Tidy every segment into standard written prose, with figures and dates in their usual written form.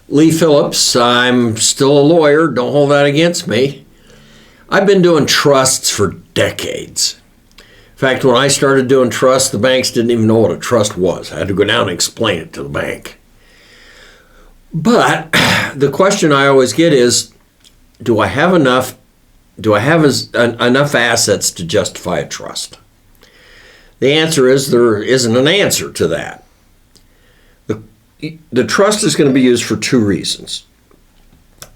Lee Phillips. I'm still a lawyer. Don't hold that against me. I've been doing trusts for decades. In fact, when I started doing trusts, the banks didn't even know what a trust was. I had to go down and explain it to the bank. But the question I always get is, do I have enough assets to justify a trust? The answer is there isn't an answer to that. The trust is going to be used for two reasons.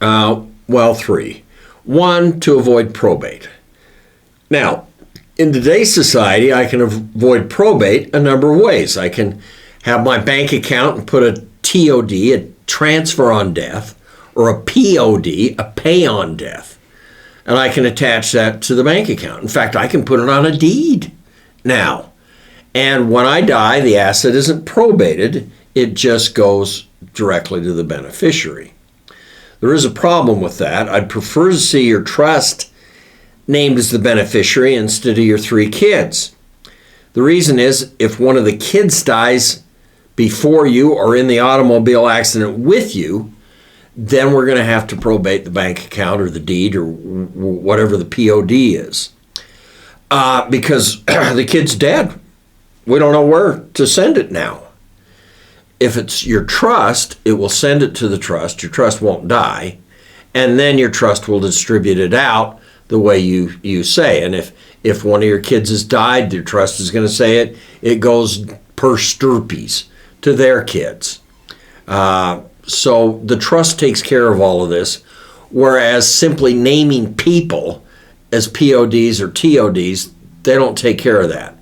Three. One, to avoid probate. Now, in today's society, I can avoid probate a number of ways. I can have my bank account and put a TOD, a transfer on death, or a POD, a pay on death. And I can attach that to the bank account. In fact, I can put it on a deed now. And when I die, the asset isn't probated. It just goes directly to the beneficiary. There is a problem with that. I'd prefer to see your trust named as the beneficiary instead of your three kids. The reason is, if one of the kids dies before you or in the automobile accident with you, then we're going to have to probate the bank account or the deed or whatever the POD is. Because the kid's dead. We don't know where to send it now. If it's your trust, it will send it to the trust. Your trust won't die. And then your trust will distribute it out the way you say. And if one of your kids has died, your trust is going to say it goes per stirpes to their kids. So the trust takes care of all of this, whereas simply naming people as PODs or TODs, they don't take care of that.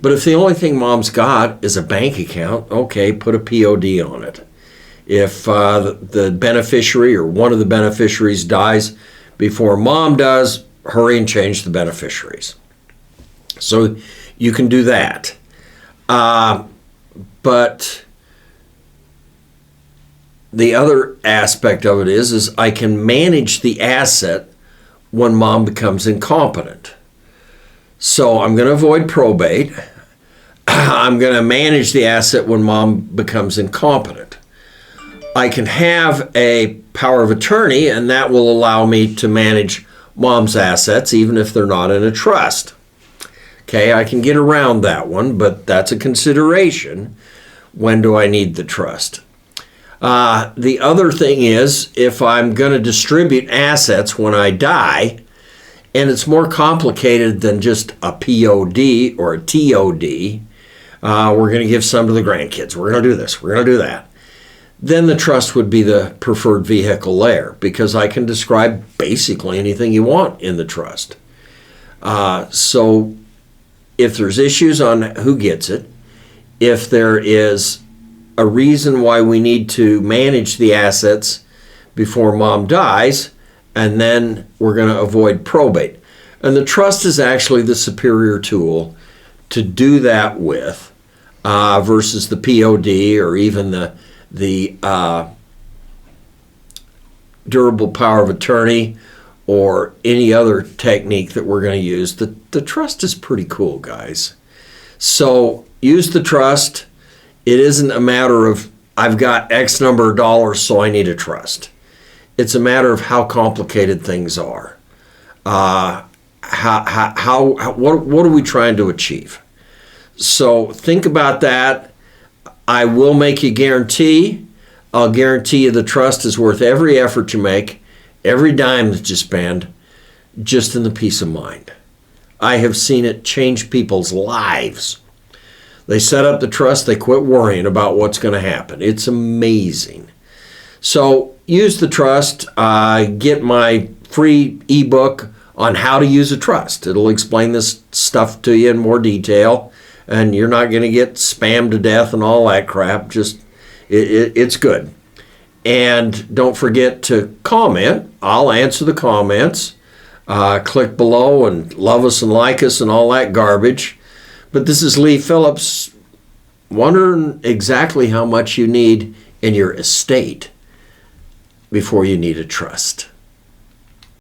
But if the only thing mom's got is a bank account, okay, put a POD on it. If the beneficiary or one of the beneficiaries dies before mom does, hurry and change the beneficiaries. So you can do that. But the other aspect of it is I can manage the asset when mom becomes incompetent. So I'm going to avoid probate. I'm going to manage the asset when mom becomes incompetent. I can have a power of attorney, and that will allow me to manage mom's assets even if they're not in a trust. Okay, I can get around that one, but that's a consideration. When do I need the trust? The other thing is, if I'm going to distribute assets when I die, and it's more complicated than just a POD or a TOD, we're going to give some to the grandkids. We're going to do this. We're going to do that. Then the trust would be the preferred vehicle there, because I can describe basically anything you want in the trust. So if there's issues on who gets it, if there is a reason why we need to manage the assets before mom dies, and then we're going to avoid probate. And the trust is actually the superior tool to do that with versus the POD or even the durable power of attorney or any other technique that we're going to use. The trust is pretty cool, guys. So use the trust. It isn't a matter of I've got X number of dollars, so I need a trust. It's a matter of how complicated things are. What are we trying to achieve? So think about that. I will make you a guarantee. I'll guarantee you the trust is worth every effort you make, every dime that you spend, just in the peace of mind. I have seen it change people's lives. They set up the trust, they quit worrying about what's going to happen. It's amazing. So use the trust. Get my free ebook on how to use a trust. It'll explain this stuff to you in more detail, and you're not going to get spammed to death and all that crap. Just it's good. And don't forget to comment. I'll answer the comments. Click below and love us and like us and all that garbage. But this is Lee Phillips, wondering exactly how much you need in your estate before you need a trust.